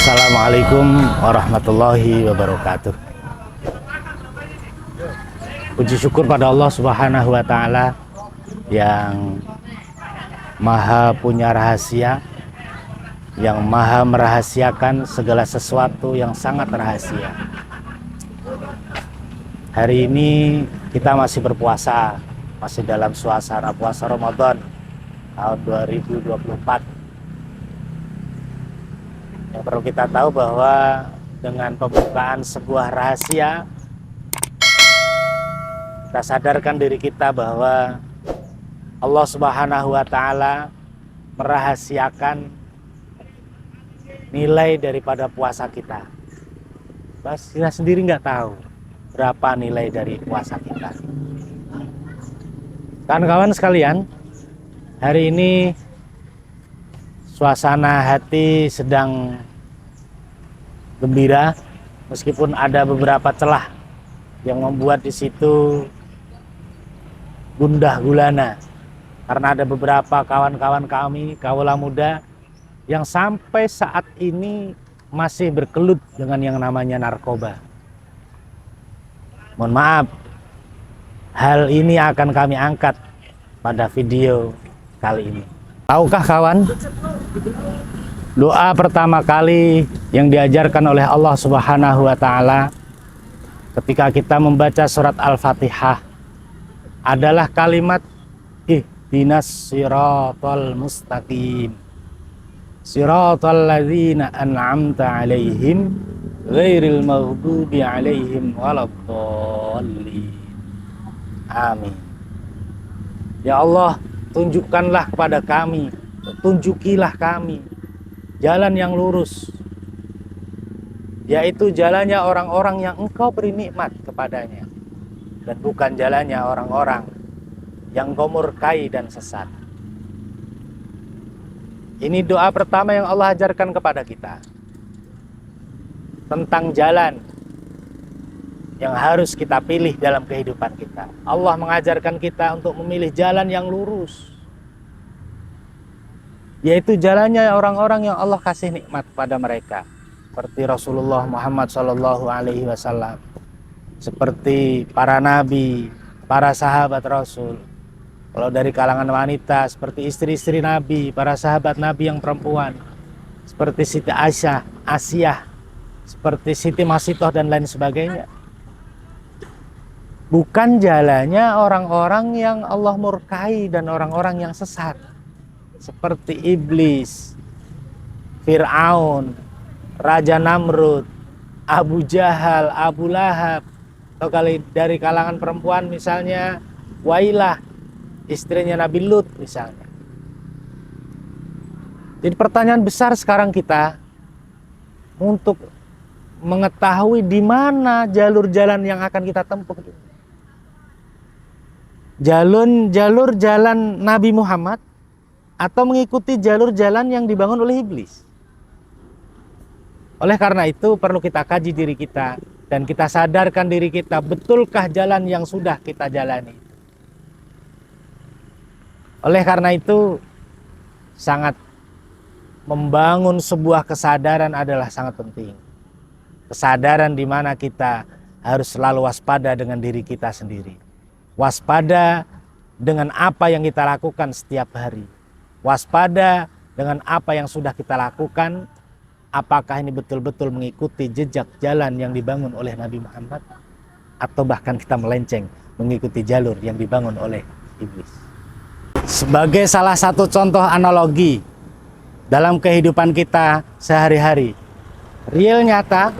Assalamualaikum warahmatullahi wabarakatuh. Puji syukur pada Allah Subhanahu wa Ta'ala yang maha punya rahasia, yang maha merahasiakan segala sesuatu yang sangat rahasia. Hari ini kita masih berpuasa, masih dalam suasana puasa Ramadan tahun 2024. Yang perlu kita tahu bahwa dengan pembukaan sebuah rahasia, kita sadarkan diri kita bahwa Allah Subhanahu wa Ta'ala merahasiakan nilai daripada puasa kita. Bahas kita sendiri nggak tahu berapa nilai dari puasa kita. Kawan-kawan sekalian, hari ini suasana hati sedang gembira, meskipun ada beberapa celah yang membuat di situ gundah gulana, karena ada beberapa kawan-kawan kami, kaula muda, yang sampai saat ini masih berkelut dengan yang namanya narkoba. Mohon maaf, hal ini akan kami angkat pada video kali ini. Tahukah kawan, doa pertama kali yang diajarkan oleh Allah Subhanahu wa Ta'ala ketika kita membaca surat Al-Fatihah adalah kalimat ihdinas siratal mustaqim, siratal ladzina an'amta alaihim ghairil maghdubi alaihim waladdallin. Amin. Ya Allah, tunjukkanlah kepada kami, tunjukilah kami jalan yang lurus, yaitu jalannya orang-orang yang Engkau beri nikmat kepadanya, dan bukan jalannya orang-orang yang Engkau murkai dan sesat. Ini doa pertama yang Allah ajarkan kepada kita tentang jalan yang harus kita pilih dalam kehidupan kita. Allah mengajarkan kita untuk memilih jalan yang lurus, yaitu jalannya orang-orang yang Allah kasih nikmat pada mereka, seperti Rasulullah Muhammad SAW, seperti para nabi, para sahabat Rasul. Kalau dari kalangan wanita, seperti istri-istri Nabi, para sahabat Nabi yang perempuan, seperti Siti Aisyah, Asiyah, seperti Siti Masitoh dan lain sebagainya. Bukan jalannya orang-orang yang Allah murkai dan orang-orang yang sesat, seperti iblis, Fir'aun, Raja Namrud, Abu Jahal, Abu Lahab, atau dari kalangan perempuan misalnya Wailah, istrinya Nabi Lut misalnya. Jadi pertanyaan besar sekarang kita untuk mengetahui di mana jalur jalan yang akan kita tempuh. Jalur jalan Nabi Muhammad atau mengikuti jalur jalan yang dibangun oleh iblis. Oleh karena itu perlu kita kaji diri kita dan kita sadarkan diri kita, betulkah jalan yang sudah kita jalani. Oleh karena itu sangat membangun sebuah kesadaran adalah sangat penting. Kesadaran di mana kita harus selalu waspada dengan diri kita sendiri. Waspada dengan apa yang kita lakukan setiap hari. Waspada dengan apa yang sudah kita lakukan, apakah ini betul-betul mengikuti jejak jalan yang dibangun oleh Nabi Muhammad, atau bahkan kita melenceng mengikuti jalur yang dibangun oleh iblis. Sebagai salah satu contoh analogi dalam kehidupan kita sehari-hari, real nyata,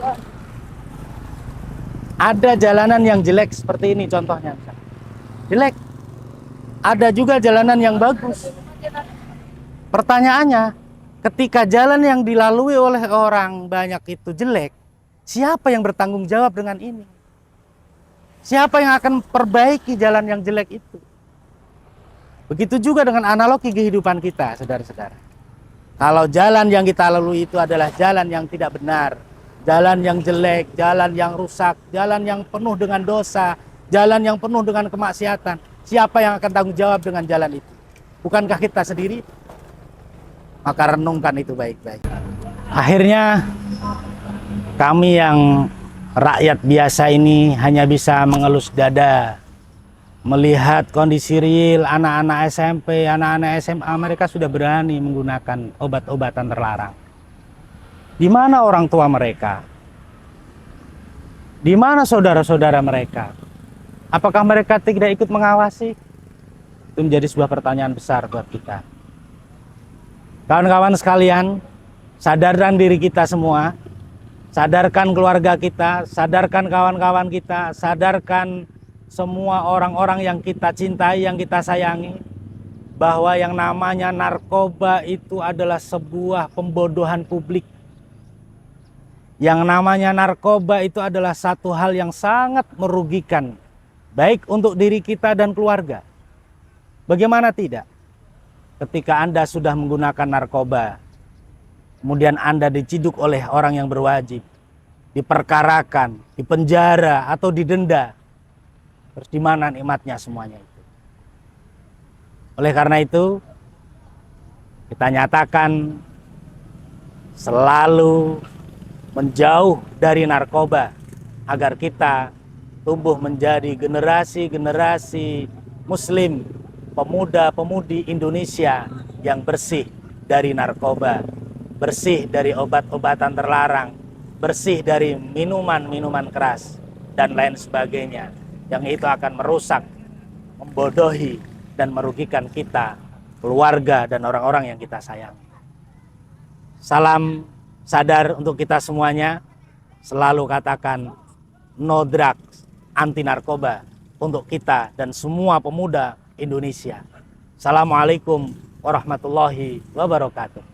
ada jalanan yang jelek seperti ini contohnya. Jelek. Ada juga jalanan yang bagus. Pertanyaannya, ketika jalan yang dilalui oleh orang banyak itu jelek, siapa yang bertanggung jawab dengan ini? Siapa yang akan perbaiki jalan yang jelek itu? Begitu juga dengan analogi kehidupan kita, saudara-saudara. Kalau jalan yang kita lalui itu adalah jalan yang tidak benar, jalan yang jelek, jalan yang rusak, jalan yang penuh dengan dosa, jalan yang penuh dengan kemaksiatan, siapa yang akan tanggung jawab dengan jalan itu? Bukankah kita sendiri? Maka renungkan itu baik-baik. Akhirnya Kami yang rakyat biasa ini hanya bisa mengelus dada melihat kondisi real anak-anak SMP, anak-anak SMA, mereka sudah berani menggunakan obat-obatan terlarang. Di mana orang tua mereka? Di mana saudara-saudara mereka? Apakah mereka tidak ikut mengawasi? Itu menjadi sebuah pertanyaan besar buat kita. Kawan-kawan sekalian, sadarkan diri kita semua, sadarkan keluarga kita, sadarkan kawan-kawan kita, sadarkan semua orang-orang yang kita cintai, yang kita sayangi, bahwa yang namanya narkoba itu adalah sebuah pembodohan publik. Yang namanya narkoba itu adalah satu hal yang sangat merugikan, baik untuk diri kita dan keluarga. Bagaimana tidak? Ketika Anda sudah menggunakan narkoba, kemudian Anda diciduk oleh orang yang berwajib, diperkarakan, dipenjara atau didenda, terus di mana nikmatnya semuanya itu? Oleh karena itu, kita nyatakan selalu menjauh dari narkoba agar kita tumbuh menjadi generasi-generasi muslim, pemuda-pemudi Indonesia yang bersih dari narkoba, bersih dari obat-obatan terlarang, bersih dari minuman-minuman keras dan lain sebagainya, yang itu akan merusak, membodohi, dan merugikan kita, keluarga, dan orang-orang yang kita sayang. Salam sadar untuk kita semuanya, selalu katakan no drugs, anti narkoba untuk kita dan semua pemuda Indonesia. Assalamualaikum warahmatullahi wabarakatuh.